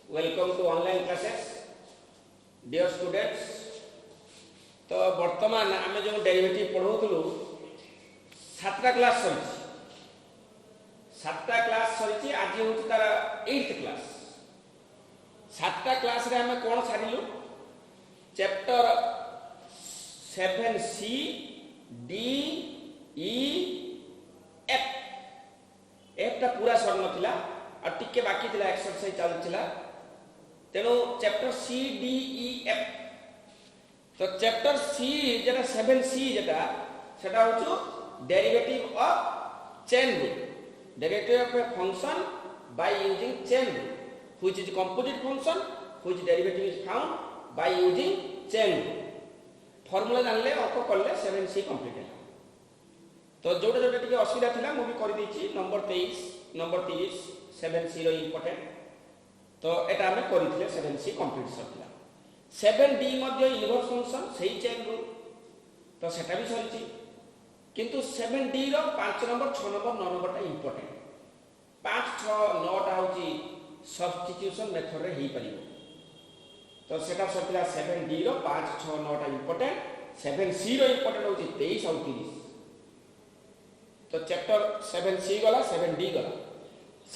Welcome to online classes dear students. तो वर्तमान आम जो डेरिवेटिव पढ़ाऊलु सातटा क्लास सरी आज हूँ तार 8th क्लास। सातटा क्लास रे आम कौन सारू chapter 7C D E F टा पूरा सर नाला और टिके बाकी थिला एक्सरसाइज चलुला तेणु chapter C D E F तो चैप्टर C जेटा 7C जेटा सेटा होचो derivative of chain rule derivative of a function by using chain rule which is composite function which derivative is found by using chain rule. Formula जानले अंक करले 7C complete है। तो जोटा जोटा टिके असुविधा थिला मु भी कर देछि नंबर 30 7C रो इंपोर्टेंट तो एटा हमें करिथिले 7C कंप्लीट सरथिला। 7D मध्ये इनवर्स फंक्शन सही चेन रूल तो सेटा भी सरछि किंतु 7D रो 5 नंबर 6 नंबर 9 नंबर टा इंपोर्टेंट 5 6 9 टा होछि सब्स्टिट्यूशन मेथड रे ही परिबो तो सेटा सरथिला 7D रो 5 6 9 टा इंपोर्टेंट 7C रो इंपोर्टेंट होछि 23 और 30 तो चैप्टर 7C गला 7D गला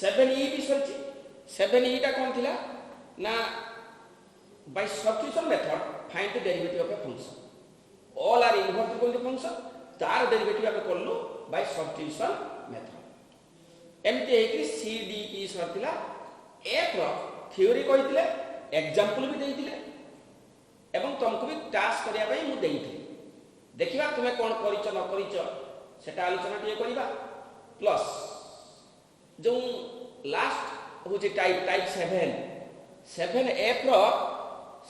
7E भी सरछि 7E टा कोन थिला ना by substitution method find the derivative of a function all are inverse equal to function तार डेरिवेटिव आमे करलु by substitution method एमते हेकि CDE सरथिला F रो थ्योरी कहिथिले एग्जांपल भी देइथिले एवं तुमको भी टास्क करिया पई मु देइथिले देखिबा तुमे कोन करिच न करिच सेटा आलोचना टिए करिबा प्लस जो लास्ट होचे टाइप 7F रो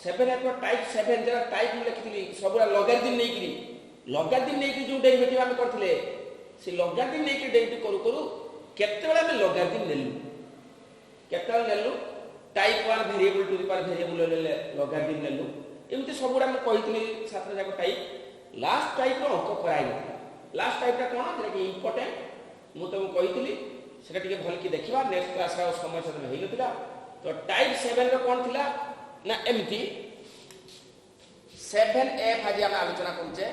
7F रो टाइप 7 जरा टाइप लिखिथिली सबरा लॉगरिथम नेकी जो डेरिवेटिव हम करथिले से लॉगरिथम नेकी डेरिवेटिव करू केते बेला हम लॉगरिथम नेलु type 1 variable to the power variable ले लॉगरिथम नेलु एमती सबरा हम कहिथिली छात्र जाको टाइप लास्ट टाइप रो अंक कराई नथिला लास्ट टाइप टा कोन जेटा कि इंपोर्टेंट मु तुम कहिथिली सेटा टिके भल की देखिबा नेक्स्ट क्लास रा समय सदन हेइ नथिला तो टाइप 7 रो कोन थिला ना एमती 7F आज हम आलोचना करछे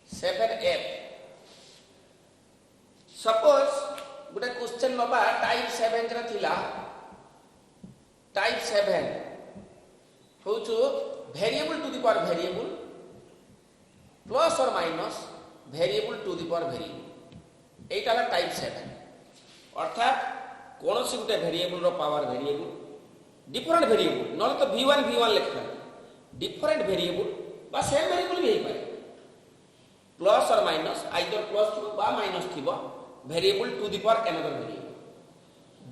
7F सपोज गुटे क्वेश्चन नबा टाइप 7 रा थिला टाइप 7 होचो variable to the power variable plus और minus variable to the power variable एटा ला टाइप 7 अर्थात कौन सी गुटे वेरिएबल रो पावर वेरिएबल डिफरेंट वेरिएबल नले तो v1 लिखता डिफरेंट वेरिएबल बा सेम वेरिएबल भी हेइ पारे प्लस और माइनस आइदर प्लस थिबो बा माइनस थिबो variable to the power another variable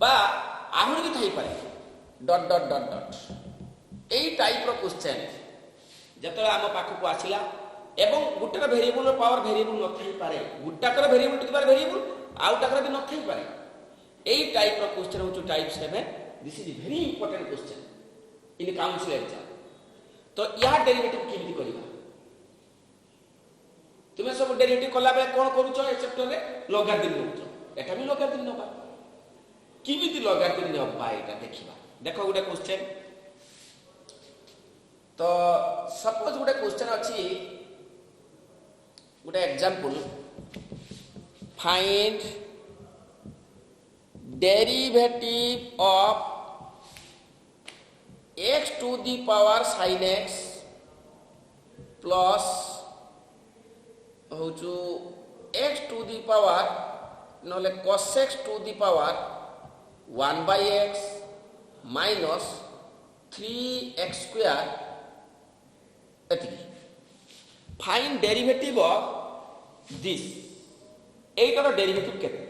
बा आहुन भी थाई पारे डॉट डॉट डॉट डॉट एई टाइप रो क्वेश्चन जतरा हम पाखु को आसिला एवं गुटेर वेरिएबल रो पावर वेरिएबल न थाई पारे गुटाकर variable to the power variable आउटाकर भी न थाई पारे एई टाइप रो क्वेश्चन होचो type 7 this is very important question in council exam तो या डेरिवेटिव केमिति करिबा तुमे सब डेरिवेटिव कला बेले कोन करूछो ए चैप्टर रे लॉगरिथम नउछो एटा भी लॉगरिथम नबा केमिति लॉगरिथम नबा एटा देखिबा देखो गुटे क्वेश्चन तो सपोज गुटे क्वेश्चन अछि गुटे example find derivative of x to the power sin x plus होचु x to the power नले cos x to the power 1 by x minus 3x square एति फाइंड डेरिवेटिव ऑफ दिस एटार derivative केते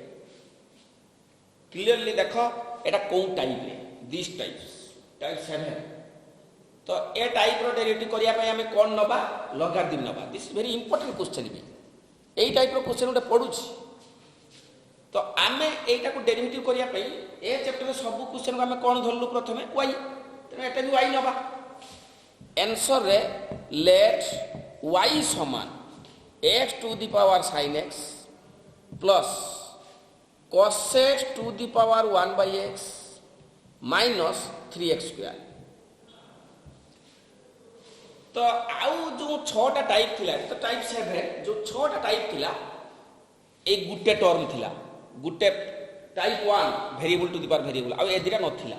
clearly देखो एटा कोन type रे this type 7 तो ए type रो derivative करिया पय हमें कोन नबा लॉगरिथम नबा दिस वेरी इंपोर्टेंट क्वेश्चन भी एई टाइप रो क्वेश्चन उडे पढुछि तो आमे एटा को डेरिवेटिव करिया पय ए चैप्टर रे सब क्वेश्चन को हमें कोन धरलु प्रथमे y तने एटा भी y नबा आंसर रे लेट y समान x to the power sin x plus cos x to the power 1 by x minus 3x square. तो आउ जो 6टा टाइप थिला तो टाइप 7 जो 6टा टाइप थिला एक गुटे टर्म थिला गुटे type 1 variable to the power variable आ ए दिरा नथिला।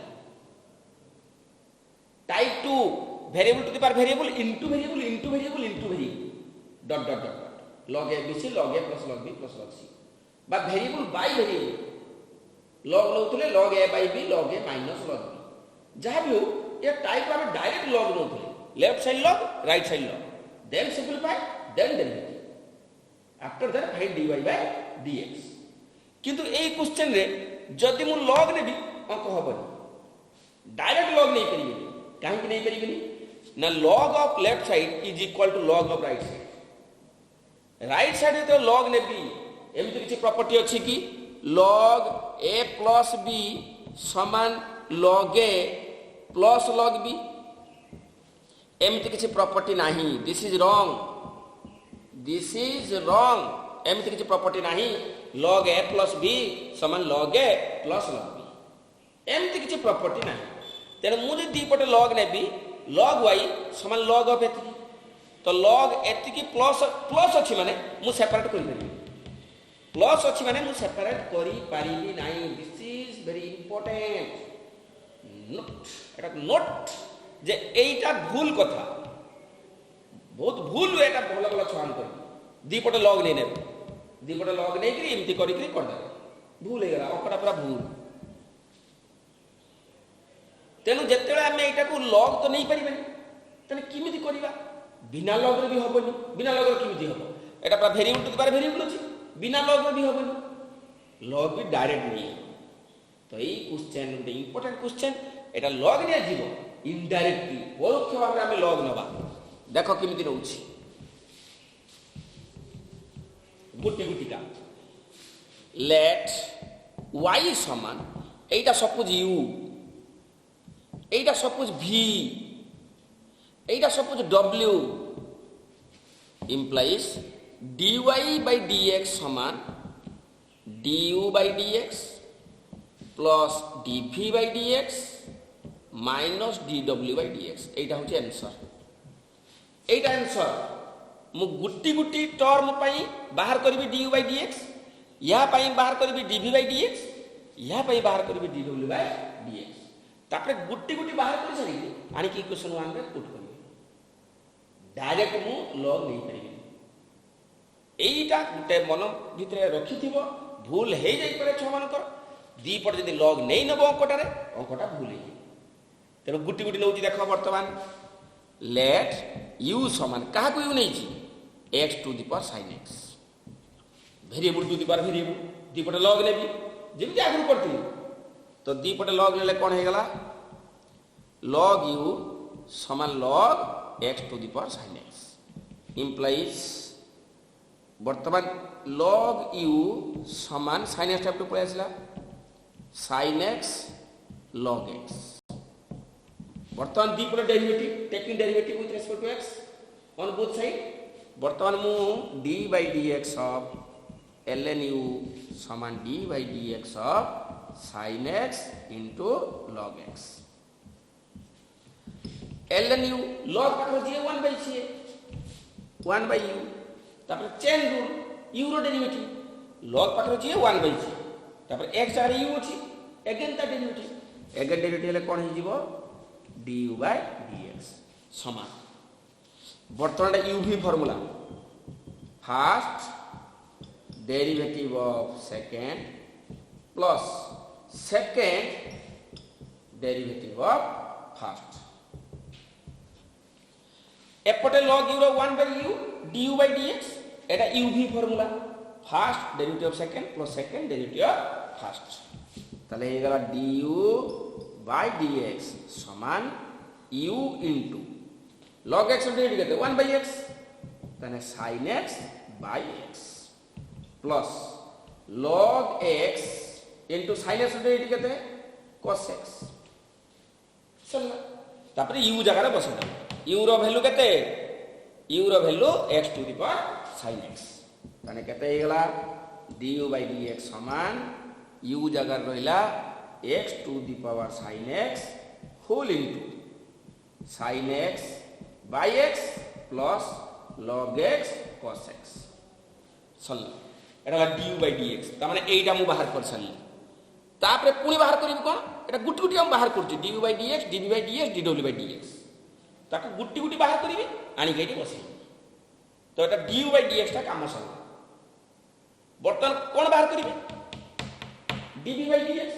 Type 2 variable to the power variable into variable into variable into variable dot dot dot dot log a bc log a plus log b plus log c बा variable by variable log नउतले log a by b log a minus log b जहां भी हो ये type में direct log नउतले left side log right side log then simplify then derivative after that find dy by dx। किंतु ए question रे जदि मु log नेबी अंक हबनी डायरेक्ट log नहीं परिबेनी काहे कि नहीं परिबेनी ना log of left side is equal to log of right side. Right side तो log नेबी एमति किछि प्रॉपर्टी अछि कि log a plus b समान log a plus log b एमति किछि प्रॉपर्टी नाही। दिस इज रॉन्ग एमति किछि प्रॉपर्टी नाही। log a plus b समान log a plus log b एमति किछि प्रॉपर्टी नाही। तेरे मुझे दी पटे log नेबी log y समान log ऑफ एति तो log एति की प्लस अछि माने मु सेपरेट करि परिबी प्लस अछि माने मु सेपरेट करि परिबी नाही। This is very important note Etah note जे एटा भूल कथा बहुत भूल एटा भल भल छान कर दी पटे log नै नेबे दी पटे log नै करी एमति करि करि कर दे भूल हे गला ओकरा पूरा भूल। तेनु जेतेले हम एटा को log तो नहीं परिबे तने किमिति करिबा बिना log रे भी होबनी बिना log रे किमिति होबो एटा पूरा variable to the power variable अछि बिना log रे भी होबनी log भी डायरेक्ट नहीं तो एई question the important question Etah log नै जीवो इनडायरेक्टली परोक्ष भाव में log नबा देखो किमिति रहउछि गुटी गुटीटा लेट y समान एटा suppose u Etah suppose v Etah suppose w implies dy by dx समान du by dx plus dv by dx minus dw by dx एटा होची आंसर। एटा आंसर मु गुटी गुटी टर्म पई बाहर करबी du by dx या पई बाहर करबी dv by dx या पई बाहर करबी dw by dx तापरे गुटी गुटी बाहर कर सरी आनी की क्वेश्चन 1 रे पुट करबी डायरेक्ट मु log नहीं परिबी एटा गुटे मन भितरे रखिथिबो भूल हे जाई परे छ मानकर दी पट जदी log नहीं नबो अंकटा भूल हे तेणु गुटी गुटी नौ देख बर्तमान लेट यू समान क्या यू नहीं x to the power sine x variable to the power variable दीपटे लग ने जमी आगु पढ़ती तो दीपटे लग ने कौन हो गला लग यू समान log x to the power sine x implies बर्तमान लग यू समान साइन एक्स टाइप पड़े आसला साइन एक्स लग एक्स बर्तमान दीपटे derivative taking derivative with respect to x on both side बर्तमान मु d by dx of ln u समान d बाय dx ऑफ sin x into log x ln u log पाखर जे 1 बाय c 1 बाय u तापर चेन रूल u रो derivative log पाखर जे 1 बाय c तापर x आर u अछि अगेन ता डेरिवेटिव ले कोन हि जीवो du by dx समान बर्तमान uv formula first derivative of second plus second derivative of first एपटे log u रो 1 by u du by dx एटा uv formula first derivative of second plus second derivative of first तले हे गला du by dx समान u into log x derivative कहते 1 by x तने sin x by x plus log x into sin x derivative कहते cos x चलना तापर u जगह रे बसैदा u रो वैल्यू कहते u रो value x to the power sin x तने कहते हे गला du by dx समान u जगह रहिला x to the power sin x whole into sin x by x plus log x cos x Sarla Etah du by dx ता माने एटा मु बाहर कर सरली तापरे पुणी बाहर करिबि कोन एटा गुटी गुटी हम बाहर करछि du by dx dv by dx dw by dx ताको गुटी गुटी बाहर करिबि आनी गेटी बसि तो एटा du by dx ता काम सरला बर्तन कोन बाहर करिबि dv by dx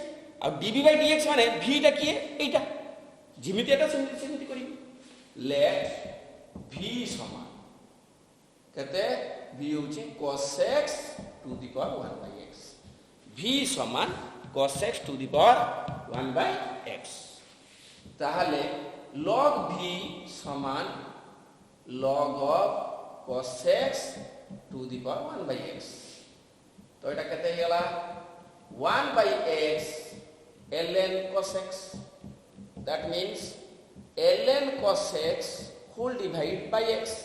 uh dv by dx माने v टा किए एटा जिमिति एटा सिमिति करिबि लेट v समान कहते v होची cos x to the power 1 by x v समान cos x to the power 1 by x ताहले log v समान log of cos x to the power 1 by x तो एटा कहते हेला 1 by x ln cos x that means ln cos x whole divided by x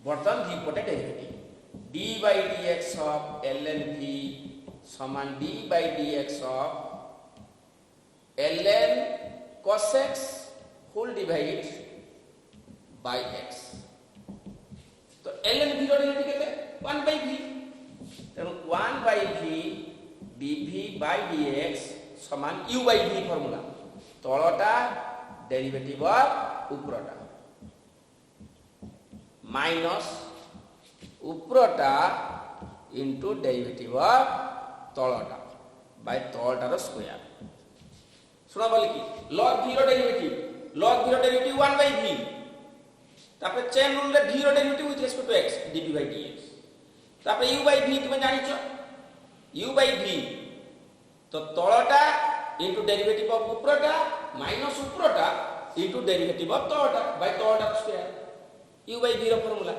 बर्तन v पटे derivative d by dx of ln v समान d by dx of ln cos x whole divided by x तो ln v रो derivative केते 1 by v तेणु 1 by v dv by dx समान u by v formula तळटा derivative of उपरटा minus उपरटा into derivative of तळटा by तळटा रो स्क्वायर सुना बोल की log v रो डेरिवेटिव 1 by v तापर चेन रूल रे v रो derivative with respect to x dv by dx तापर u by v तुम जानि छ u by v तो तळटा इनटू डेरिवेटिव ऑफ उपरटा माइनस उपरटा इनटू डेरिवेटिव ऑफ तळटा बाय तळटा स्क्वायर u by v रो फार्मूला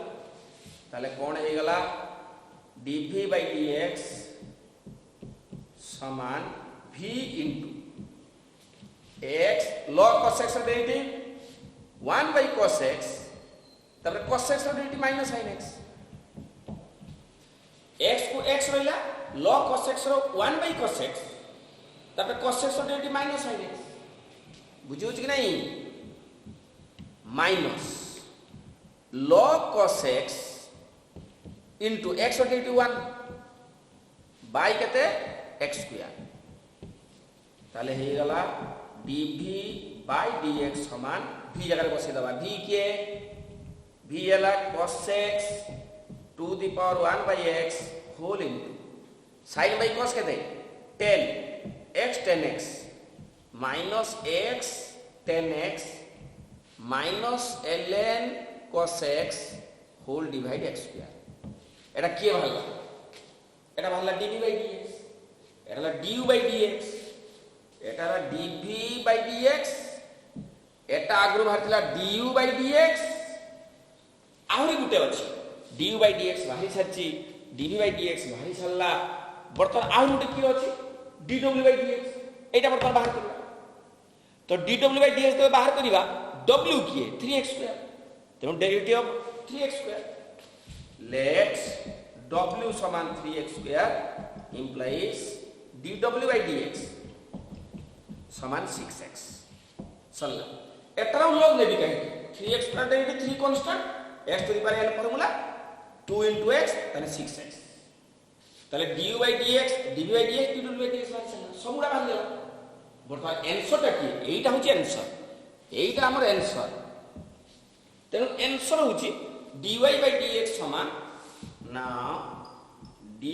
ताले कोन हे गला dv by dx समान v into x log cos x रो डेरिवेटिव 1 by cos x तापर cos x रो derivative minus sin x x को x रहिला log cos x रो 1 by cos x तापर cos x रो डेरिवेटिव माइनस sin x बुझियो कि नहीं minus log cos x into x रो डेरिवेटिव 1 बाय केते x स्क्वायर ताले हे गला dv by dx समान v जगह बसे दबा v के v हला cos x to the power 1 by x whole into sin by cos कहते 10 x tan x minus x tan x minus ln cos x whole divide x square এটা কি ভালো এটা ভালো dv by dx এটা হলো du by dx এটা হলো dv by dx এটা আগরু ভারতিলা du by dx আহুরি গুটে আছে du by dx বাহি ছাচ্ছি dv by dx বাহি ছাল্লা বর্তমান আহুরি গুটে কি আছে dw by dx এটা বর্তমান বাহির করিবা তো dw by dx তো বাহির করিবা w কি 3x স্কয়ার তেমন derivative of 3x square let w समान 3x square implies dw by dx समान 6x सल्ला एतरा लोग ने भी कहे 3x square derivative 3 constant x to the power n formula 2 into x তাহলে 6x তাহলে du by dx dv by dx dw by dx মানে সবগুলা ভাগ গেল বর্তমান অ্যানসারটা কি এইটা হচ্ছে অ্যানসার এইটা আমার অ্যানসার তেমন অ্যানসার হচ্ছে dy by dx समान now dy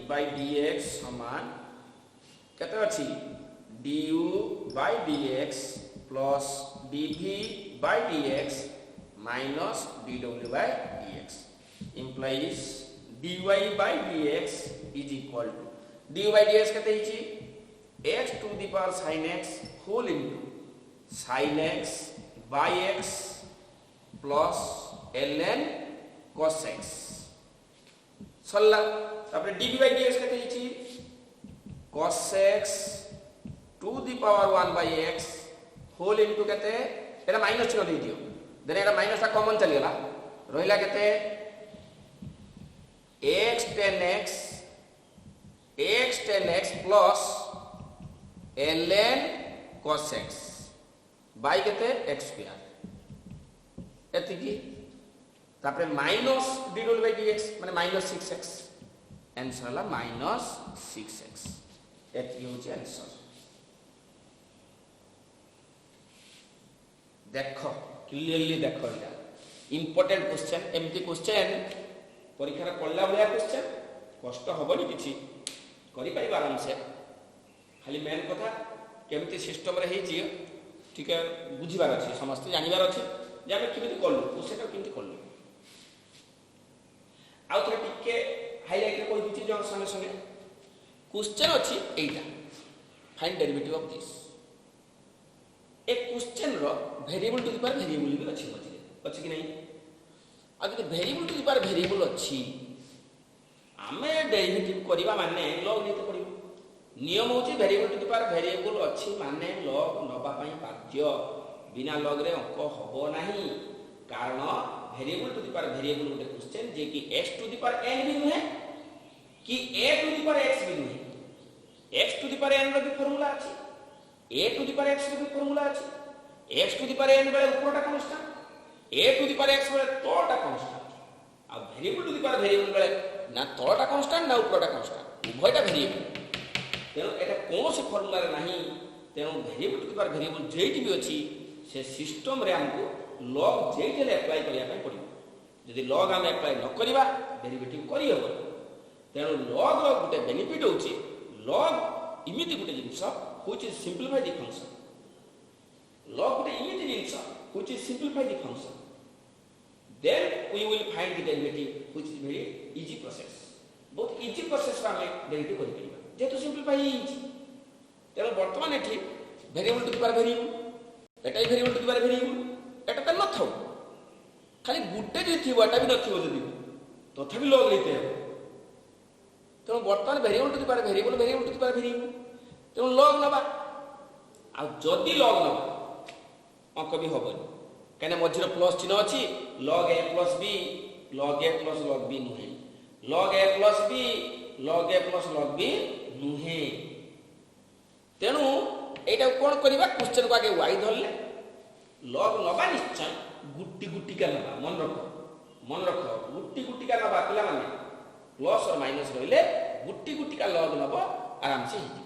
by dx समान केते अछि du by dx plus dv by dx minus dw by dx implies dy by dx is equal to dy by dx केते हिची x to the power sin x whole into sin x by x plus ln cos x सल्ला तापर dv by dx केते हिची cos x to the power 1 by x whole into केते एटा minus चिन्ह दे दियो then एटा minus ता common चली गेला रहिला केते x tan x plus ln cos x by केते x स्क्वायर एतिकी तापरे minus d double by dx माने माइनस 6x आंसर हला माइनस 6x एतिकी होची आंसर देखो क्लियरली देखो इटा इंपोर्टेंट क्वेश्चन एमती क्वेश्चन परीक्षा पढ़ला भलिया क्वेश्चन कष्ट हबनी किछि करि पारि आराम से खाली मेन कथा केमती सिस्टम रे हेछि ठीक है बुझिबार अछि समस्त जानिबार अछि जे हम केमिति करलु क्वेश्चन केमिति करलु आ थोड़ा टिके हाइलाइट रे कहि दिछि जो संगे संगे क्वेश्चन अछि एटा find derivative of this a question रो variable to the power variable भी अछि मझिरे अछि कि नहीं आ जदि variable to the power variable अछि आमे डेरिवेटिव करबा माने लॉग नीति पड़िबो नियम होची variable to the power variable अछि माने लॉग नबा पई बाध्य बिना लॉग रे अंक हबो नाही कारण variable to the power variable गोटे क्वेश्चन जे कि x to the power n भी नहे कि a to the power x भी नहे x to the power n रो भी फार्मूला अछि a to the power x रो भी फार्मूला अछि x to the power n बेले ऊपरटा constant a to the power x बेले तळटा कांस्टेंट आ variable to the power variable बेले ना तळटा कांस्टेंट ना ऊपरटा कांस्टेंट उभयटा वेरिएबल तेणु एटा कोनोसी फार्मूला रे नाही तेणु variable to the power variable जेठी भी अछि से सिस्टम रे हमको लॉग जेठी ले अप्लाई करिया पय पड़िबो यदि लॉग हम अप्लाई न करिबा डेरिवेटिव करि हबो तेणु लॉग रो गुटे बेनिफिट होछि लॉग इमिति गुटे जिंस which is simplify the function log गुटे इमिति जिंस which is simplify the function then we will find the derivative which is very easy process बहुत इजी प्रोसेस रा हम डेरिवेटिव करि परिबा जेतु सिंपलीफाई इजी तेणु वर्तमान एठी variable to the power variable एटा variable to the power variable एटा त न थाउ खाली गुटे जे थिबो एटा भी न थिबो जदी तथापि लॉग लेते हो तेणु वर्तमान variable to the power variable variable to the power variable तेणु लॉग नबा आ जदी लॉग नबा अंक भी हबनी कने मझिर प्लस चिन्ह अछि log a plus b log a plus log b नुहे log a plus b log a plus log b नुहे तेणु एटा कोन करबा क्वेश्चन को आगे y धरले log नबा निश्चय गुट्टी गुट्टी का नबा मन रखो गुट्टी गुट्टी का नबा पिला माने प्लस और माइनस रहिले गुट्टी गुट्टी का log नबा आराम से हिजी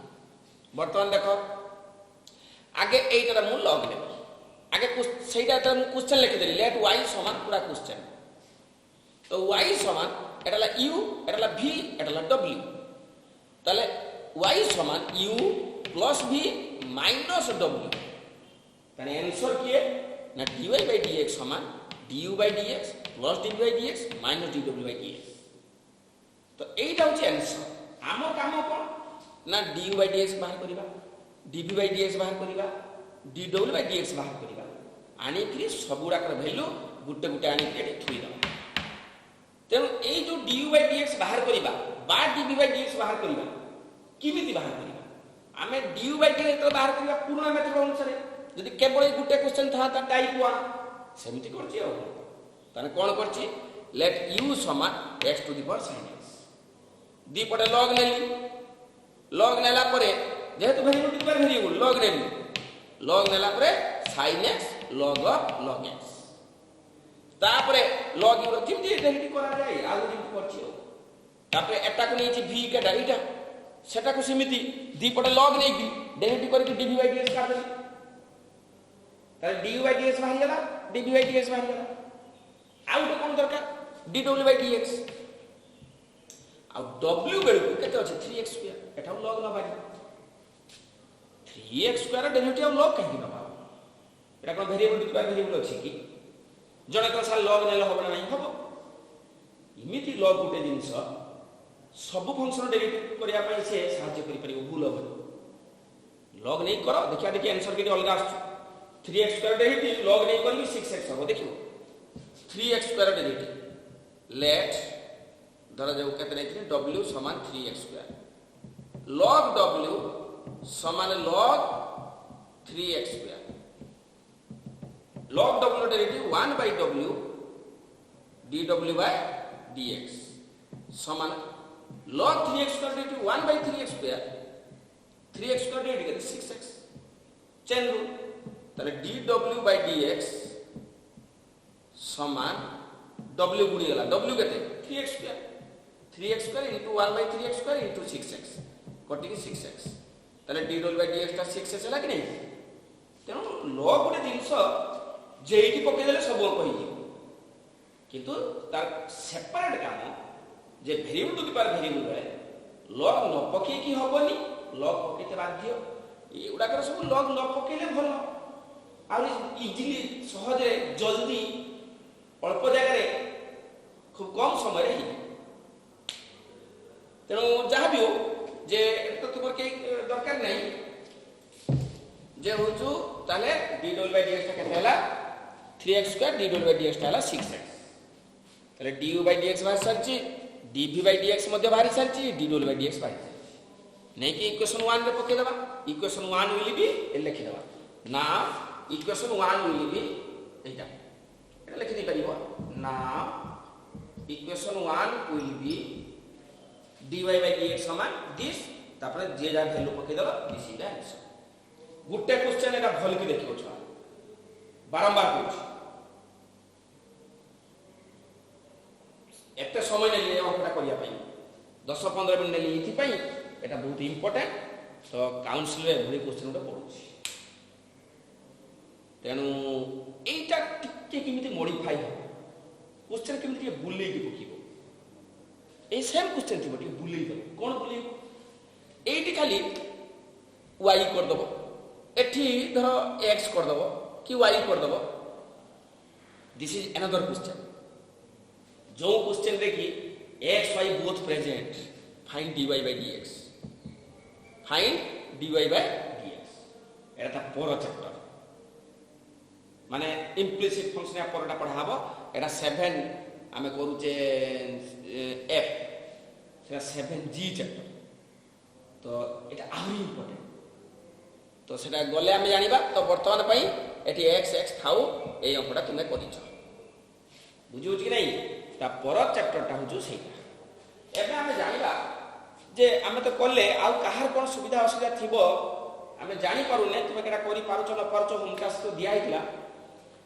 वर्तमान देखो आगे एटा मु log ले आगे सेटा त क्वेश्चन लिखि देली लेट y समान पूरा क्वेश्चन तो y समान एटाला u एटाला v एटाला w तले y समान u plus v minus w तने आंसर किए ना dy by dx समान du by dx plus dv by dx minus dw by dx तो एटा होची आंसर आमो काम कोन ना du by dx बाहर करिबा dv by dx बाहर करिबा dw by dx बाहर करिबा आनी कि सबुरा कर वैल्यू गुटे गुटे आनी कि थुई दबा तेणु ए जो du by dx बाहर करिबा बा dv by dx बाहर करिबा किमिति बाहर करिबा आमे du by dx तो बाहर करिबा पूर्ण मेथड अनुसार यदि केवल गुटे क्वेश्चन था ता टाइप 1 सेमिति करछि आ तने कोन करछि लेट u समान x to the power sin x दी पटे log नेला परे जेहेतु variable to the power variable log नेला परे sin x log of log x तापरे log u किमति डेरिवेटिव करा जाय आगु जिमति करछि तापरे एटा को नेछि v के डाइटा सेटा को समिति दी पटे log नै की डेरिवेटिव करके dv by dx काट दे ताले du by dx बाहर गेला dv by dx बाहर गेला आउ तो कोन दरकार dw by dx आ w बेल को केते अछि 3x स्क्वायर एटा log न बारी 3x स्क्वायर डेरिवेटिव log कहि न एटा कोन variable to the power variable अछि कि जने को सा log नेले होबो नै होबो इमिति log गुटे जिंस सब फंक्शन डेरिवेटिव करिया पई से सहायता करि परिबो भूल हो log नै करो देखिया देखि आंसर के अलगा आछ 3x स्क्वायर डेरिवेटिव log नै करबी 6x हो देखियो 3x स्क्वायर डेरिवेटिव लेट धरा जाऊ केते नै w समान 3x स्क्वायर log w समान log 3x square log w derivative 1 by w dw by dx समान log 3x square derivative 1 by 3x square 3x square divide करते 6x चेन रूल ताले dw by dx समान w गुणी गला w केते 3x square into 1 by 3x square into 6x कटी 6x ताले dw by dx ता 6x होला कि नहीं तेणु log गोटे जिनस जेइटी पके देले सब अंक होई किंतु तार सेपरेट काम जे variable to the power variable रे लॉग न पके की होबनी लॉग पकेते बाध्य ए उडाकर सब लॉग न पकेले भलो आ इजीली सहज रे जल्दी अल्प जगह रे खूब कम समय रे तेणु जहाँ भी हो जे तो तुमर के दरकार नहीं जे होचु ताले dw by dx केते हला 3x square dw by dx हला 6x ताले du by dx बाहर सरची dv by dx मध्ये बाहर सरची dw by dx बाहर नहीं कि इक्वेशन 1 रे पके देबा इक्वेशन 1 विल बी ए लिखि देबा ना इक्वेशन 1 विल बी एटा एटा लिखि दे परिबो ना equation 1 will be dy by dx समान दिस तापर जे जा वैल्यू पके देबा this is the answer Gute question एटा भल के देखियो छा बारंबार पूछ एते समय नै अंकटा करिया पई 10-15 मिनिट नै इथि पई एटा बहुत इंपोर्टेंट तो काउंसिल रे भली क्वेश्चन उटा पढुछि तेनु एटा टिके किमिति मॉडिफाई हो क्वेश्चन किमिति के बुलेई के पकिबो ए सेम क्वेश्चन थिबो टिके बुलेई दो कोन बुलेइबो एटी खाली y कर दबो एठी धरो x कर दबो कि y कर दबो दिस इज अनदर क्वेश्चन जो क्वेश्चन देखी x y both present find dy by dx find dy by dx एटा ता पर चैप्टर माने इम्प्लिसिट फंक्शन या परटा पढा हबो एटा 7 आमे करूचे f सेटा 7g चैप्टर तो एटा आहुरी इंपोर्टेंट तो सेटा गले आमे जानिबा तो वर्तमान पई एटी x थाउ ए अंकटा तुमे करिछो बुझियो कि नहीं ता पर चैप्टर ता होजो सेटा एबे आमे जानिबा जे आमे तो कले आ कहार कोन सुविधा असुविधा थिबो आमे जानि पारुने तुमे केटा करि पारुछो न पारुछो होम टास्क तो दिया हितला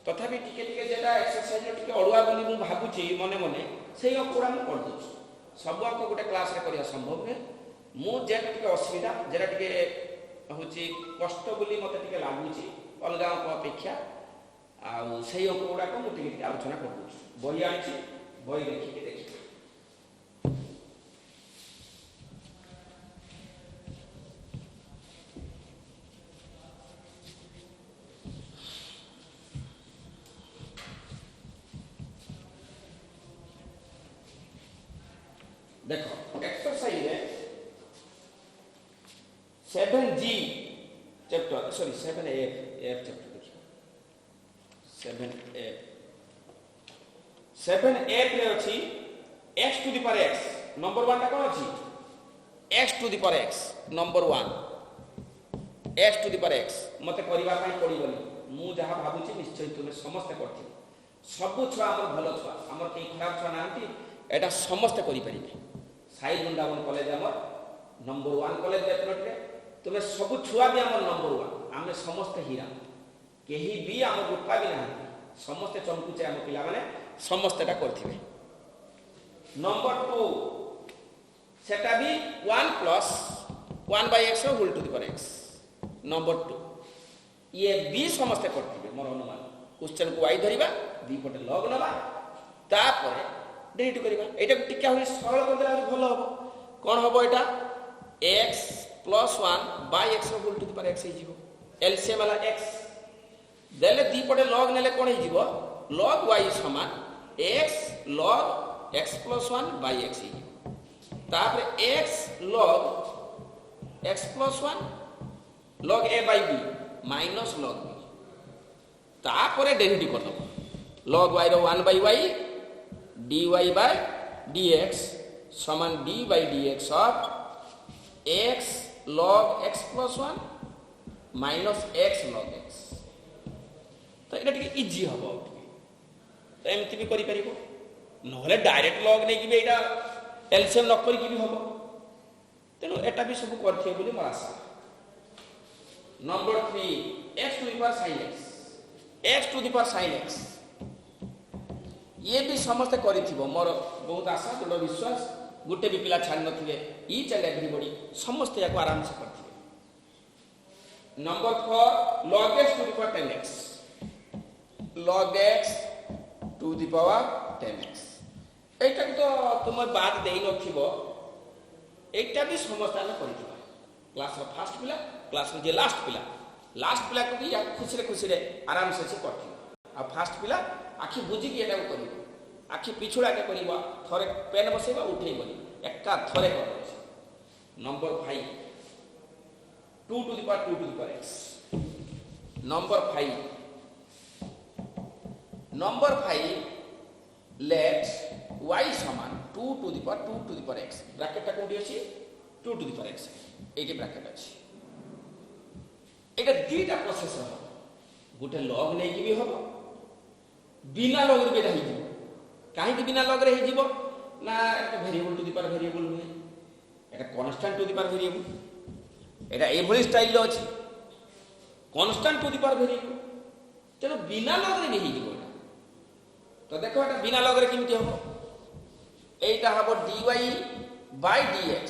तथापि टिके टिके जेटा एक्सरसाइज टिके अडुआ बोली मु भाबुची मने मने सेही अकुरा मु कर दउछ सब अंक गोटे क्लास रे करिया संभव नै मु जेटा टिके असुविधा जेटा टिके होची कष्ट बोली मते टिके लागुची अलगा अंक अपेक्षा आ सेही अंक गुडा को मु टिके आलोचना कर दउछ बही आछि बही देखि के देखि देखो एक्सरसाइज है 7g chapter sorry 7f chapter देखिए 7f रे अछि x to the power x number 1 टा कोन अछि x to the power x number 1 x to the power x मते करिवा पई पड़िबनी मु जहा भाबुची निश्चय तुमे समस्त करथि सब छुआ हमर भलो छुआ हमर के खराब छुआ नांती एटा समस्त करि परिबे साई वृंदावन कॉलेज हमर नंबर 1 कॉलेज डेफिनेटली तुमे सब छुआ भी हमर नंबर 1 आमे समस्त हीरा केही भी हम रूपा भी ना समस्त चमकुचे हम पिला माने समस्त एटा करथिबे नंबर 2 सेटा भी 1 plus 1 by x whole to the power x number 2 ये भी समस्त करथिबे मोर अनुमान क्वेश्चन को y धरिबा दी पटे लॉग नबा तापरे डेट करिबा एटा टिका होई सरल कर देला भलो हबो कोन हबो एटा x plus 1 by x whole to the power x हिजिबो एलसीएम वाला x देले दी पटे log नेले कोन हिजिबो log y समान x log x plus 1 by x हिजिबो तापर x log x plus 1 log a by b minus log b तापर derivative कर दबो log y रो 1 by y dy by dx समान d by dx of x log x plus 1 minus x log x तो एटा टिके easy हबो तो एमति भी करि परिबो नहले डायरेक्ट लॉग नै कि एटा एलसीएम न करि कि भी हबो तेनो एटा भी सब करथिए बोली मोर आशा number 3 x to the power sin x to the power sin x ये भी समस्त करिथिबो मोर बहुत आशा दृढ़ विश्वास गोटे भी पिला छाड़ नथिबे ईच एंड एवरीबॉडी समस्त याको आराम से करथिबे। Number 4 log x to the power 10x log x to the power 10x एटा तो तुम बात देई नथिबो एटा भी समस्त आना करिथिबा क्लास रो फर्स्ट पिला क्लास रो जे लास्ट पिला को भी या खुशी रे आराम से करथिबा आ फर्स्ट पिला आखि बुझी कि एटा करिबो आखि पिछुड़ा के करिबा थरे पेन बसेबा उठेइबनी एका थरे करबो। Number 5 2 to the power x number 5 let y समान 2 to the power x bracket टा कोठी अछि 2 टू द पावर x एके ब्रैकेट अछि एटा दीटा प्रोसेस हो गोटे लॉग नै कि भी हो बिना लॉग रे बेटा हिजो काहे कि बिना लॉग रे हिजो ना एटा variable to the power variable नुहे एटा constant to the power variable एटा एभली स्टाइल लो अछि constant to the power variable तेनो बिना लॉग रे भी हिजो तो देखो एटा बिना लॉग रे किमति हो एटा हबो dy by dx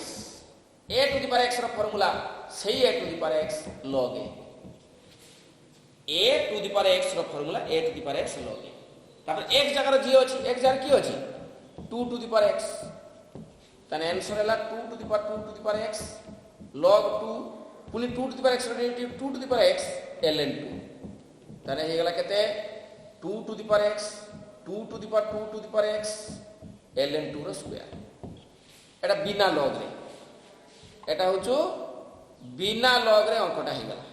a to the power x रो फार्मूला सही a to the power x log a to the power x रो formula a to the power x log तापर x जगह जी अछि x जगह की अछि 2 टू द पावर x तने आंसर हला 2 to the power x log 2 पुनी 2 टू द पावर x रो derivative 2 to the power x ln 2 तने हे गला केते 2 to the power x 2 to the power x ln 2 रो स्क्वायर एटा बिना log रे एटा होचो बिना log रे अंकटा हे गला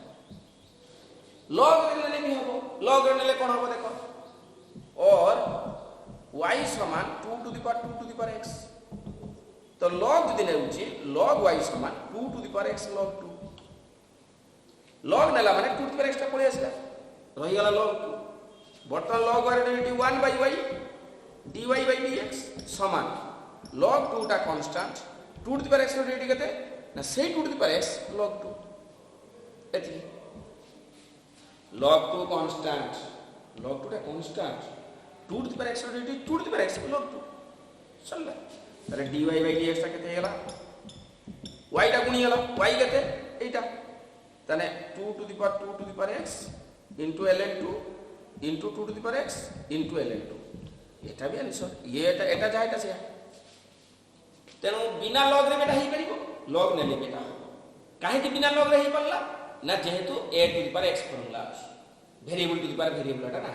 log रे लेले भी हबो log रे लेले कोन हबो देखो और y समान 2 टू द पावर x तो log जदि नै होची log y समान 2 to the power x log 2 log नेला माने 2 टू द पावर x टा पळे आसला रही गला log 2 बर्तन log y derivative 1 by y dy by dx समान log 2 टा constant 2 to the power x रो डेरिवेटिव केते ना से 2 to the power x log 2 एति log 2 कांस्टेंट log 2 टा constant 2 to the power x रो derivative 2 to the power x log 2 चलला तारे dy by dx टा केते हेला y टा गुणी हेला y केते एटा तने 2 to the power x into ln 2 into 2 to the power x into ln 2 एटा भी आंसर ये एटा जायटा से तेनु बिना लॉग रे बेटा ही परिबो लॉग नेले बेटा काहे कि बिना लॉग रे ही पड़ला ना जेहेतु a to the power x formula अछि variable to the power variable एटा ना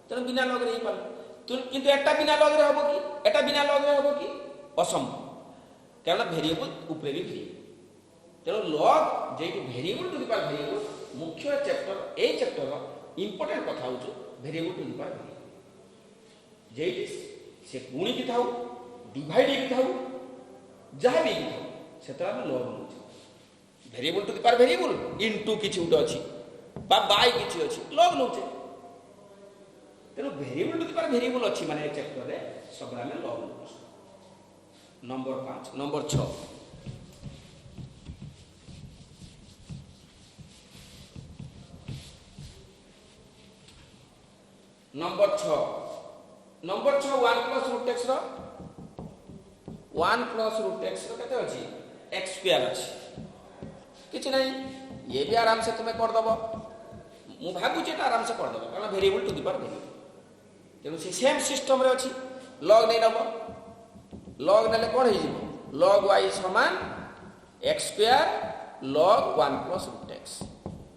तेनु बिना लॉग रे ही पड़ला तो किंतु एटा बिना लॉग रे हबो कि एटा बिना लॉग रे हबो कि असंभव कारण वेरिएबल ऊपर भी वेरिएबल तेनु लॉग जेतु variable to the power variable मुख्य चैप्टर ए चैप्टर इंपोर्टेंट कथा होछु variable to the power variable जेइटिस से गुणी की थाउ डिवाइड की थाउ जहा भी की थाउ सेतरा में लॉग होछि variable to the power variable into किछि उड अछि बा बाय किछि अछि लॉग नउछि तेनो variable to the power variable अछि माने चैप्टर रे सबरा में लॉग नउछि। Number 5 number 6 number 6 1 plus root x रो 1 प्लस रूट x रो केते अछि x स्क्वायर अछि किछ नै ये भी आराम से तुम्हें कर दबो मु भाबु जे आराम से कर दबो कारण variable to the power variable तेनु से सेम सिस्टम रे अछि log नै नबो log नेले कोन हे जिवो log y समान x square log 1 plus root x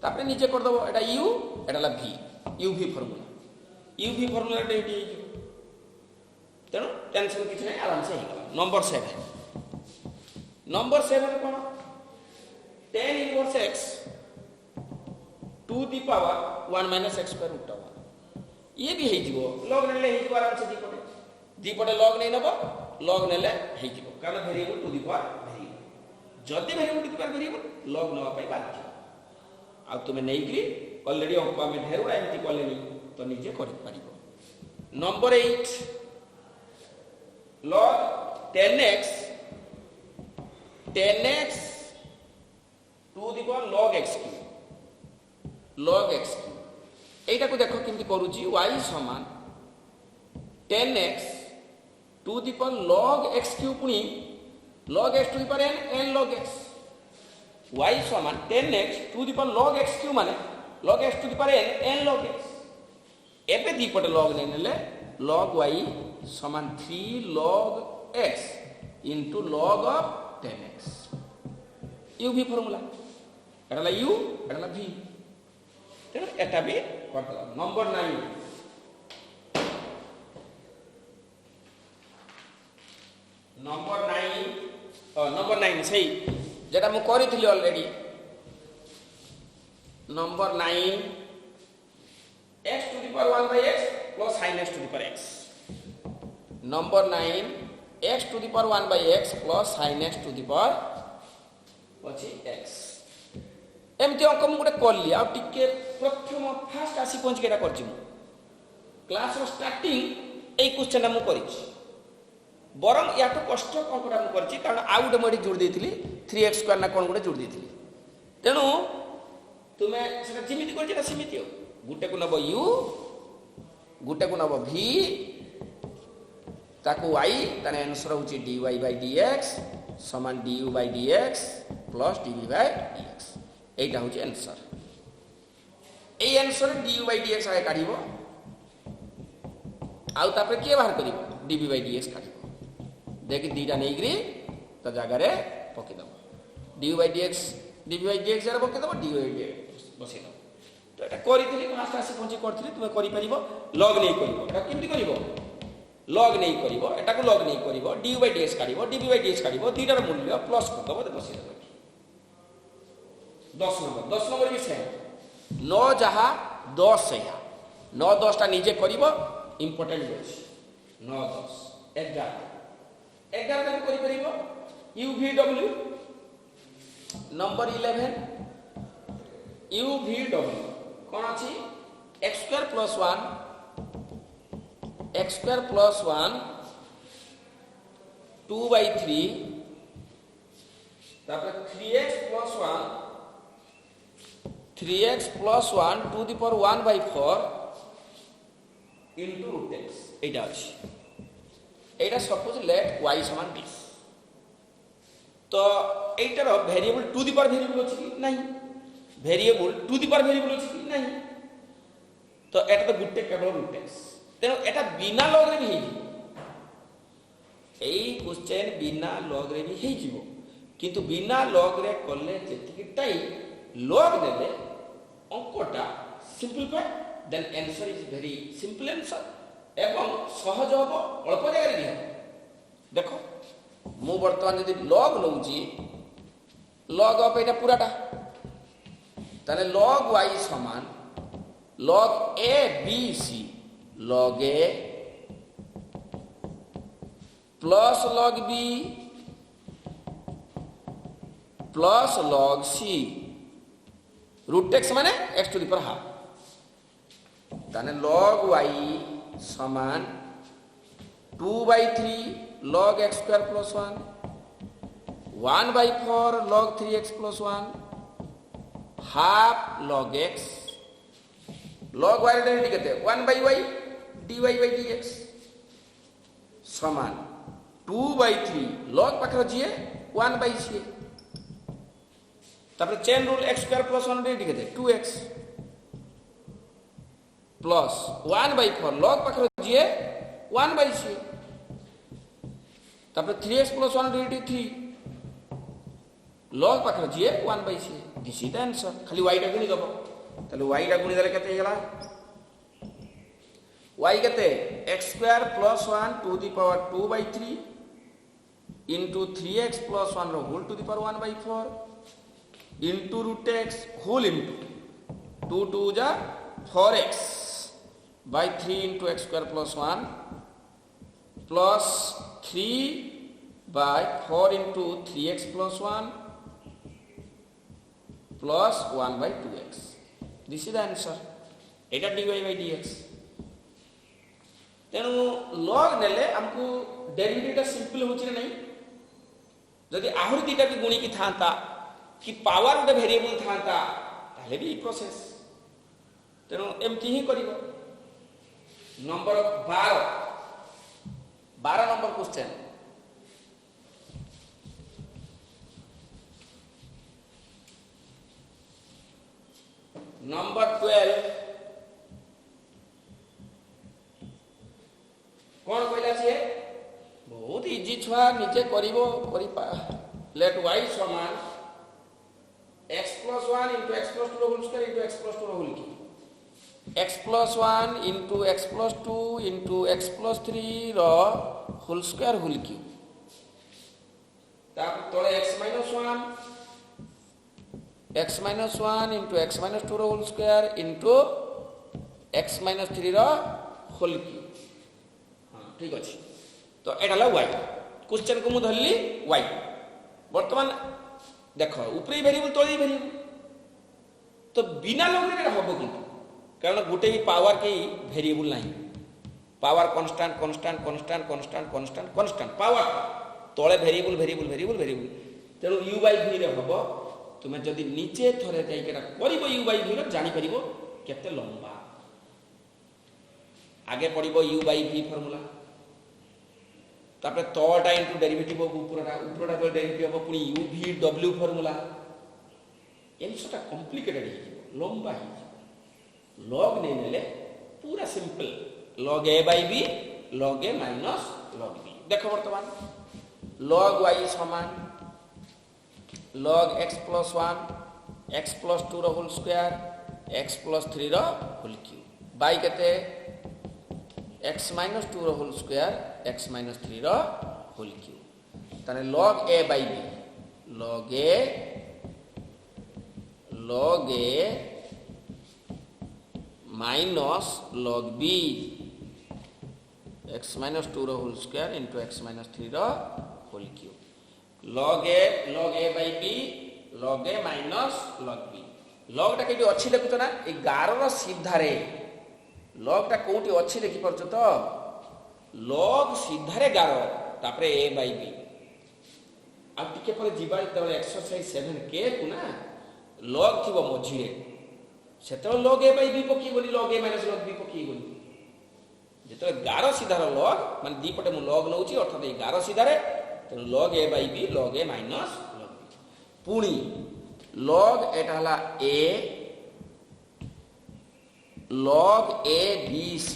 तापरे नीचे कर दबो एटा u एटा ला v uv फार्मूला डेटी तेणु टेंशन किसी नहीं आराम से नंबर 7 कौन 10 inverse x to the power 1 minus x square root 1 ये भी हे जीवो log नेले हे जीवो आराम से दीपटे log नहीं नबो log नेले हे जीवो कारण variable to the power variable जदी variable to the power variable log नवा पाई बाध्य आ तुमे नै कि ऑलरेडी अंक में ढेर एमती कलेनी तो निजे कर परिबो। Number 8 log 10x to the power log x cube log x cube एटा को देखो केमती करूची y समान 10x to the power log x cube पुनी log x to the power n log x y समान 10x to the power log x cube माने log x to the power n log x एबे दीपट log नै नेले log y समान 3 log x into log of 10x u भी formula एटाला u एटाला v तेणु एटा भी करदला number 9 number 9 सही जेटा मु करिथिली already number 9 x to the power 1 by x plus sin x to the power x number 9 x to the power 1 by x plus sin x to the power अछि x एमती अंक मु गोटे करली आ टिके प्रथम फास्ट आसी पहुंच केटा करछि मु क्लास रो स्टार्टिंग ए क्वेश्चन मु करिछि बरम या तो कष्ट अंकटा मु करछि कारण आ गोटे मडी जोड़ देथिली 3x स्क्वायर ना कोन गोटे जोड़ देथिली तेनु तुमे सेटा जिमिति करछि ना सिमिति हो गुटे को नबो u गुटे को नबो v ताको y ताने आंसर होछि dy by dx समान du by dx plus dv by dx एटा होछि आंसर ए आंसर du by dx आए काढिबो आउ तापर के बाहर करिवो dv by dx काढिबो देखि दीटा नेग्री त जागा रे पके दबो du by dx dv by dx रे पके दबो du by dx बसे दबो तो एटा करिथिली फास्ट आसी पहुंची करथिली तुमे करि परिबो लॉग नै करिवो एटा केमति करिवो लॉग नै करिवो एटा को लॉग नै करिवो du by dx काढिवो dv by dx काढिवो दीटार मूल्य प्लस कर दबो बसे दबो 10 नंबर भी सेम 9 जहा 10 या 9 10 टा निजे करिवो इंपोर्टेंट होछि 9 10 11 11 टा करि परिबो uvw नंबर 11 uvw कोन अछि x square plus 1 x square plus 1 2 by 3 तापर 3x plus 1 3x plus 1 to the power 1 by 4 into root x एटा अछि एटा सपोज लेट y समान 20 तो एटार variable to the power variable अछि कि नहीं variable to the power variable अछि कि नहीं तो एटा तो गुटे केवल रूट x तेनो एटा बिना लॉग रे भी हेइ एई क्वेश्चन बिना लॉग रे भी हेइ जिवो किंतु बिना लॉग रे करले जेतिकी टाइम लॉग देले अंकटा simplify then answer is very simple answer एवं सहज होबो अल्प जगह रे देखो मु वर्तमान यदि लॉग लउची लॉग ऑफ एटा पूराटा तने log y समान log a b c log a plus log b plus log c root x माने x to the power half ताने log y समान 2 by 3 log x square plus 1 1 by 4 log 3x plus 1 half log x log y रे केते 1 by y dy by dx समान 2 by 3 log पाखर जिए 1 by c तापर chain rule x square plus 1 रे केते 2x plus 1 by 4 log पाखर जिए 1 by c तापर 3x plus 1 रे 3 log पाखर जिए 1 by c this is the answer खाली y टा गुणी दबो ताले y टा गुणी देले केते हेला y केते x square plus 1 to the power 2 by 3 into 3x plus 1 रो whole to the power 1 by 4 into root x whole into 2 2 जा 4x by 3 into x square plus 1 plus 3 by 4 into 3x plus 1 plus 1 by 2x this is the answer eta dy by dx तेणु log नेले हमको derivative simple होछि नहीं जदि आहुर दीटा भी गुणी की थांता कि पावर गोटे वेरिएबल थांता ताले भी प्रोसेस तेणु एमती ही कर। Number 12 number question. नंबर 12 कौन कहला सी? बहुत इजी छुआ निजे करिवो लेट y समान x plus 1 into x plus 2 whole square into x plus 2 whole cube, x plus 1 into x plus 2 into x plus 3 रो whole square whole cube। ताप तोले x minus 1 into x minus 2 रो whole square into x minus 3 रो whole cube। हाँ ठीक अच्छे। तो एटा ला y question को मु धरली y। वर्तमान देखो ऊपरी वेरिएबल तोली वेरिएबल तो बिना लगे हम किंतु कारण गोटे भी पावर के वेरिएबल नहीं। Power constant constant constant constant constant constant power तोले वेरिएबल वेरिएबल वेरिएबल वेरिएबल तेणु u by v रे हबो। तुमे जदि नीचे थरे जाई केटा करिवो u by v रे जानि परिवो केते लंबा। आगे पड़िबो u by v फार्मूला तापर तोटा इनटू डेरिवेटिव ऑफ ऊपरटा तो डेरिवेटिव ऑफ पुनी u v w फार्मूला एमसटा कॉम्प्लिकेटेड है लंबा है। log ने नेले पूरा simple log a by b log a minus log b। देखो वर्तमान log y समान log x plus 1 x plus 2 रो होल स्क्वायर x plus 3 रो होल क्यूब बाय केते x minus 2 रो होल स्क्वायर x minus 3 रो होल क्यूब। ताने log a by b log a minus log b x minus 2 रो whole square into x minus 3 रो whole cube. log a by b log a minus log b। log टा केटी अच्छी देखु ना ए 11 रो सीधा रे log टा कोठी अच्छी देखि परछ तो log सीधा रे 11 तापरे a by b। अब टिके पर जीवा त एक्सरसाइज 7k को ना log थिबो मझी रे सेतो log a by b पकी बोली log a minus log b पकी बोली जेतो 11 सीधा रो log माने दी पटे मु log नउची अर्थात 11 सीधा रे तो log a by b log a minus log b पुणी log एटा हला a log a b c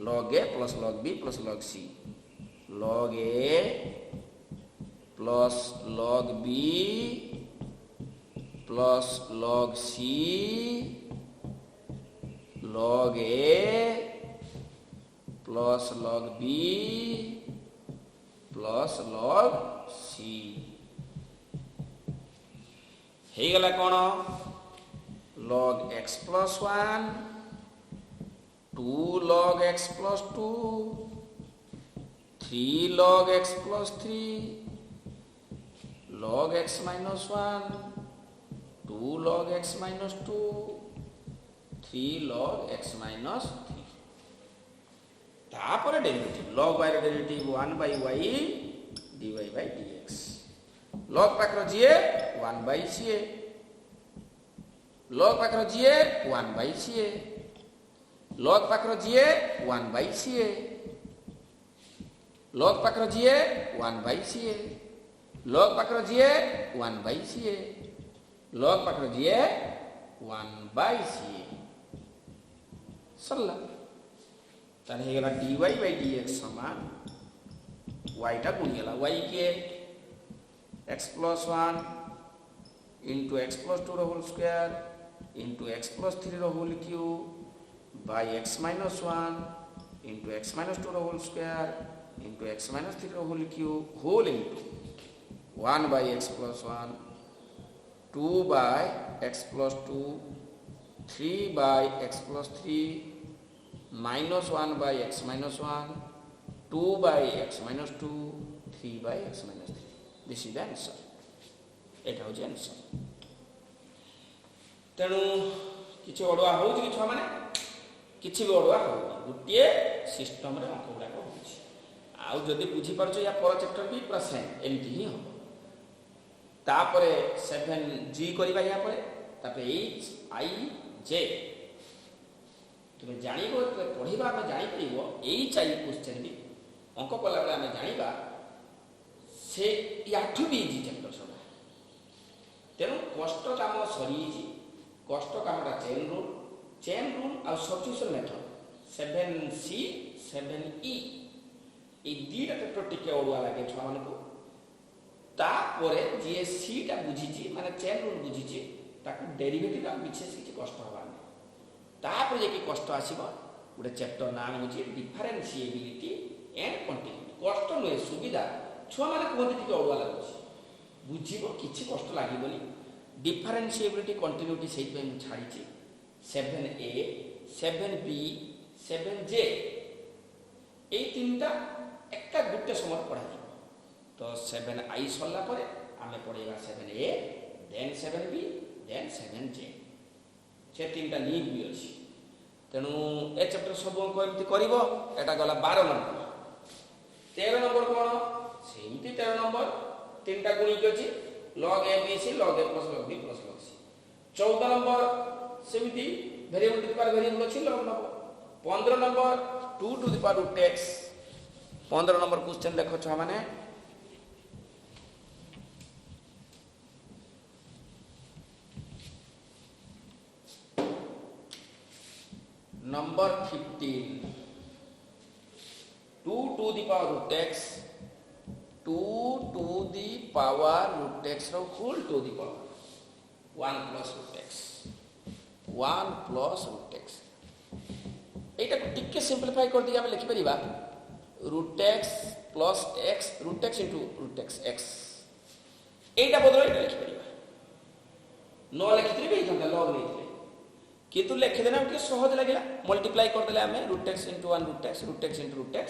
log a plus log b plus log c log a plus log b plus log c log a plus log b plus log c हे गला कोन log x plus 1 2 log x plus 2 3 log x plus 3 log x minus 1 2 log x minus 2 3 log x minus 3 तापर derivative log y रो derivative 1 by y dy by dx log पाखर जीए 1 by ca log पाखर जीए 1 by ca log पाखर जीए 1 by ca log पाखर जीए 1 by ca log पाखर जीए 1 by ca log पाखर जीए 1 by ca सरला ताने हे गला dy by dx समान y टा गुण गेला y के x plus 1 into x plus 2 रो whole square into x plus 3 रो whole cube by x minus 1 into x minus 2 रो whole square into x minus 3 रो whole cube whole into 1 by x plus 1 2 by x plus 2 3 by x plus 3 minus 1 by x minus 1 2 by x minus 2 3 by x minus 3 this is the answer एटा हो जे answer तेणु किछि ओडवा होउछि कि छुआ माने किछि भी ओडवा हो गुटिए सिस्टम रे अंक गुडा को होछि आ जदी बुझी परछो या पर चैप्टर भी पूरा सेम एमती ही हो तापरे 7g करबा या परे तापरे h i j तुम जान पढ़ा आम जापर यही चाहिए क्वेश्चन भी अंक कला बेले आम जाना से याठू भी इजी चैप्टर सब तेणु कष्ट काम सरी कष्ट कामटा चेन रूल आ सब्स्टिट्यूशन मेथड 7C 7E ये दुईटा चैप्टर टिके अड़ुआ लगे छुआ मानक तापर जी सीटा बुझी माने चेन रूल बुझी डेरिवेटिव विशेष किसी कष्ट हबार तापर जे कष्ट आसो गोटे चैप्टर नाम हूँ डिफरेन्सीएबिलिटी एंड कंटिन्यूटी कष्ट नुहे सुविधा छुआ मैंने कहते टी अड़ुआ लगुच बुझब कि कष्ट लगे डिफरेन्सीएबिलिटी कंटिन्यूटी से छाड़ी 7A 7B 7J ये तीनटा एका गोटे समय पढ़ा तो 7I सरला आम पढ़ा 7A then 7B then 7J से तीनटा लिंक भी अच्छी तेणु ए चैप्टर सब अंक एमती कर गला 12 नंबर 13 नंबर कौन सेमती 13 नंबर तीनटा गुणिक अच्छी log A B C log A plus log B plus log C 14 number सेमती variable to the power variable अच्छी log number 15 number 2 to the power root x 15 number question देखो छुआ माने number 15 2 to the power root x 2 to the power root x रो whole to the power 1 plus root x 1 plus root x एटा को टिके simplify कर दिया लिखि परिबा root x plus x root x into root x x एटा बदल एटा लिखि परिबा न लिखितले भी था log नहीं किंतु लिखि देना के सहज लगिला मल्टीप्लाई कर देले हमें root x into 1 root x into root x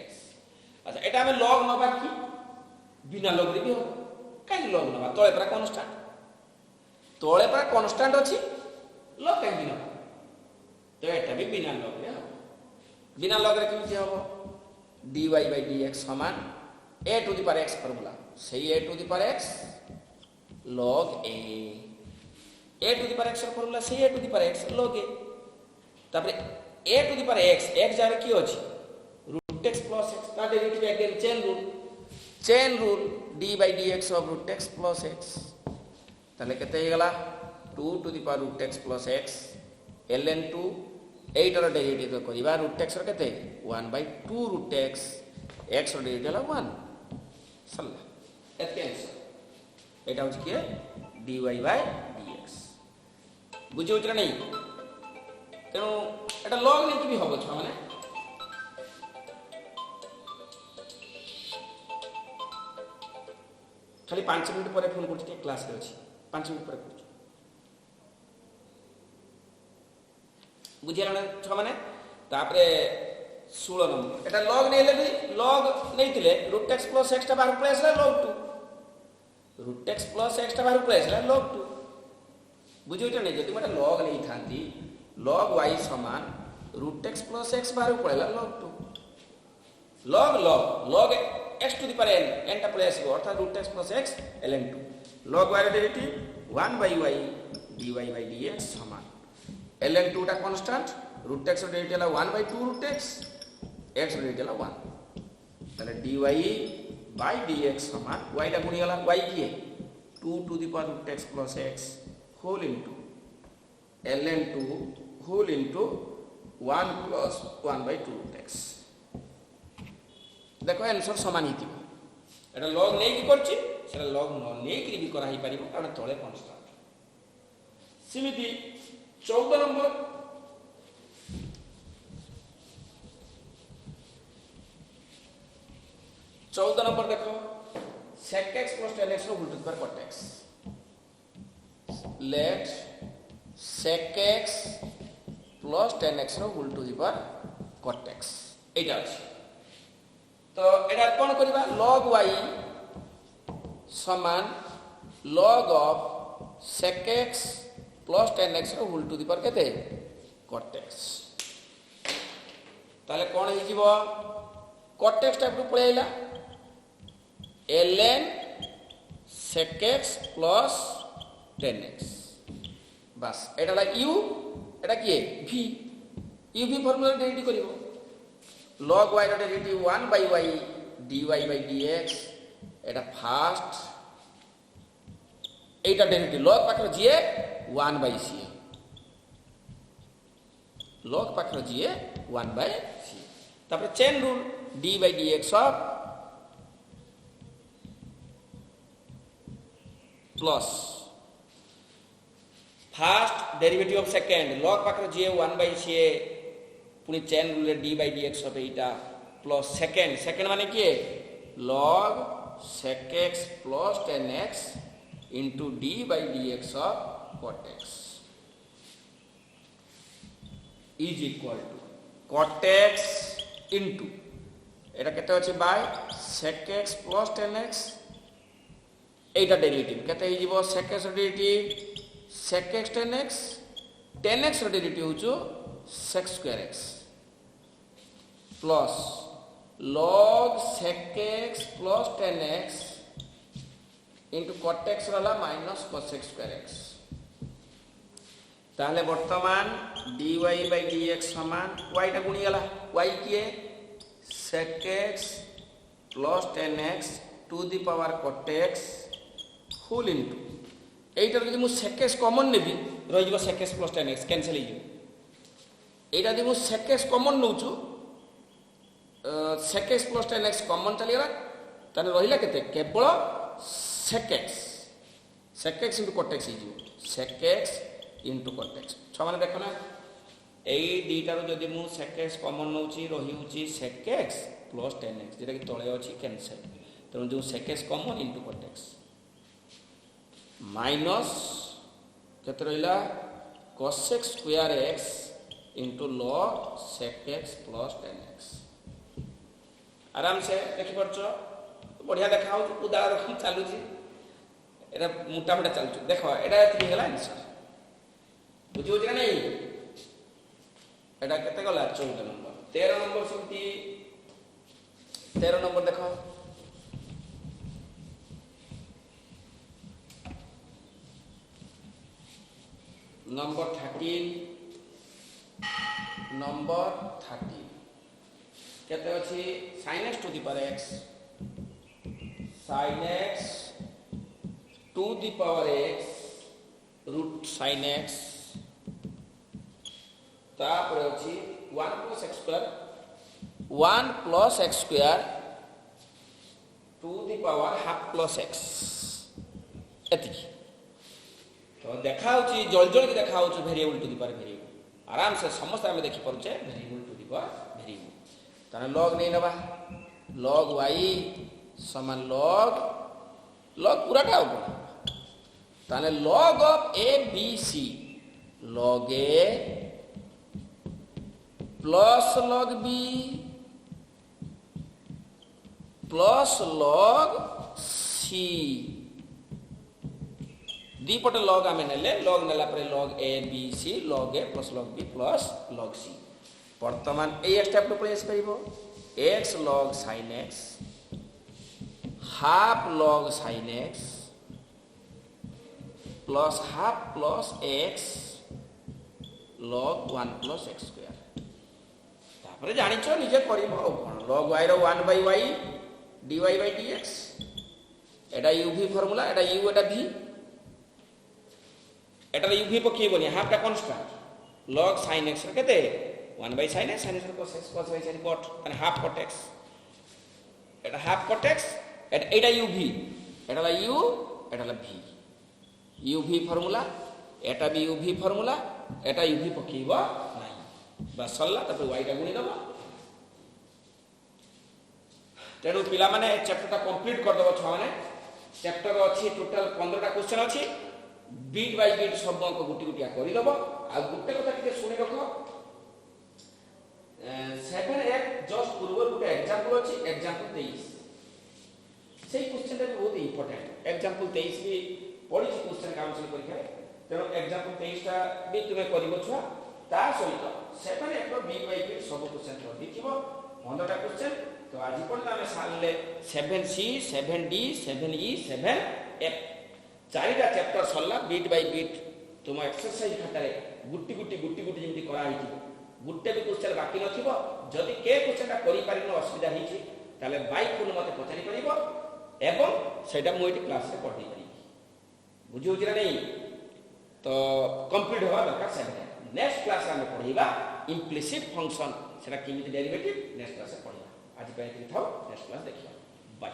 x अच्छा एटा हमें log नबा की बिना log रे भी हो काई log नबा तळे पर कांस्टेंट अछि log काई बिना तो एटा भी बिना log रे हो बिना log रे केमि हो dy by dx समान a to the power x formula सही a to the power x log a to the power x formula सही a to the power x log a तापर a to the power x जारे की अछि root x plus x ता derivative again chain rule d by dx of root x plus x ताले केते हे गला 2 to the power root x plus x ln 2 8 row derivative तो करिबा root x रो केते 1 by 2 root x x रो derivative ला 1 सल्ला एत आंसर एटा होछ के dy by dx बुझे उतरा नहीं तेणु एटा log नहीं भी होबो छ माने खाली 5 मिनिट पर फोन करछि क्लास रे अछि 5 मिनिट पर करछि बुझिया छ माने तापरे 16 नंबर एटा log नै ले भी log नै थिले root x plus x ता बाहर पळे आसला log 2 root x plus x ता बाहर पळे आसला log 2 बुझियो नै जदि मटा log नै थांती log y समान root x plus x बाहर पळेला log 2 log x to the power n टा पळे आसीबो अर्थात root x plus x ln 2 log y derivative 1 by y dy by dx समान ln 2 टा कांस्टेंट root x डेरिवेटिव ला 1 by 2 root x x derivative ला 1 ताले dy by dx समान y टा गुणी गला y की 2 to the power root x plus x whole into ln 2 whole into 1 plus 1 by 2 root x देखो आंसर समान हितिबो एटा log नै की करछि सेटा log न नै की भी करा ही परिबो कारण तळे कांस्टेंट सिमिति 14 नंबर देखो sec x plus tan x रो उल्टा पर cot x let sec x plus tan x रो उल्टा पर cot x एटा अछि तो एटा कोन करबा log y समान log of sec x plus tan x रो होल टू द पावर केते cot x ताले कोन हि जीवो cot x टा पळे आइला ln sec x plus tan x बस एटा ला u एटा की v यूवी फॉर्मूला डेरिवेटिव करिवो log y ର derivative 1 by y dy by dx एटा फास्ट एटा डेरिवेटिव log पाखर जीए 1 by c log पाखर जीए 1 by c तापर chain rule d by dx of plus first derivative of second log पाखर जीए 1 by c पुनी chain rule d by dx of एटा प्लस सेकंड माने किए log sec x plus tan x into d by dx of cot x is equal to cot x into एटा केते अछि by sec x plus tan x एटा derivative केते हि जीवो sec x derivative sec x tan x रो derivative होचो sec square x plus log sec x plus tan x into cot x वाला minus cos x square x ताहले वर्तमान dy by dx समान y टा गुणी गला y किए sec x plus tan x to the power cot x full into एटा जदि मु sec x कॉमन नेबी रहि जिवो sec x plus tan x cancel हि जिवो एटा जदि मु sec x कॉमन नउचु sec x plus tan x common चली गला तने रहिला केते केवल sec x into cot x हिजो sec x into cot x छ माने देखो ना एई दीटा रो जदि मु sec x कॉमन नउची रहि उची sec x plus tan x जेटा कि तळे अछि कैंसिल तनो जो sec x common into cot x minus केते रहिला cos x square x into log sec x plus tan x आराम से देखि परछो बढ़िया देखा हो उदाहरण रखी चालू छी एटा मोटा मोटा चालू छी देखो एटा एति गेला आंसर बुझियो कि नहीं एटा केते गला 14 नंबर 13 नंबर सुनती 13 नंबर देखो नंबर 13 केते अछि sin x to the power x sin x to the power x root sin x तापर अछि 1 plus x square to the power half plus x एति तो देखा होची जल के देखा होची variable to the power variable आराम से समस्त हम देखि परछे variable to the power variable ताने log नहीं नबा log y समान log पूरा का ऊपर ताने log of a b c log a plus log b plus log c दीपटे log आमे नेले log नेला परे log a b c log a plus log b plus log c वर्तमान ए स्टेप पे place करिवो x log sin x half log sin x plus half plus x log 1 plus x square तापरे जानि छ निजे करिवो कोन log y रो 1 by y dy by dx एटा uv फार्मूला एटा u एटा v एटा uv पकेबोनी हाफ टा कांस्टेंट log sin x केते 1 by sin x cos x cos y sin cot and half cot x eta half cot x eta uv eta la u eta la v uv formula eta भी uv formula eta uv पकेबो नाही बस सल्ला त y टा गुणी दबो तेनु पिला माने चैप्टर ता कंप्लीट कर दबो छ माने चैप्टर अछि टोटल 15 टा क्वेश्चन अछि बीट बाय बीट शब्द को गुटी गुटिया करि दबो आ गुटे कथा के सुनि रखो 7 एक जस्ट पूर्व गुटे एग्जांपल अछि एग्जांपल 23 सेही क्वेश्चन टा बहुत इंपोर्टेंट एग्जांपल 23 भी पढि छि क्वेश्चन काउंसिल परीक्षा तेनो एग्जांपल 23 टा भी तुमे करिवो छुआ ता सहित 7 एक बीट बाय बीट सब क्वेश्चन कर दिथिबो 15 टा क्वेश्चन तो आज पढला में सालले 7c 7d 7e 7f चारिटा चैप्टर सल्ला बीट बाय बीट तुम एक्सरसाइज खातारे गुट्टी गुट्टी जेमती करा हिथि गुटे भी क्वेश्चन बाकी नथिबो जदि के क्वेश्चनटा करि पारिनो असुविधा हिची ताले बाई फोन मते पचारि परिबो एवं सेटा मु एटी क्लास रे पढ़ाई परिबी बुझी होची ना नहीं तो कंप्लीट होवा दरकार सेटा नेक्स्ट क्लास रे हम पढ़ाइबा इम्प्लिसिट फंक्शन सेटा केमिति डेरिवेटिव नेक्स्ट क्लास रे पढ़ाइबा आज पे एति थाओ नेक्स्ट क्लास देखिबा बाय।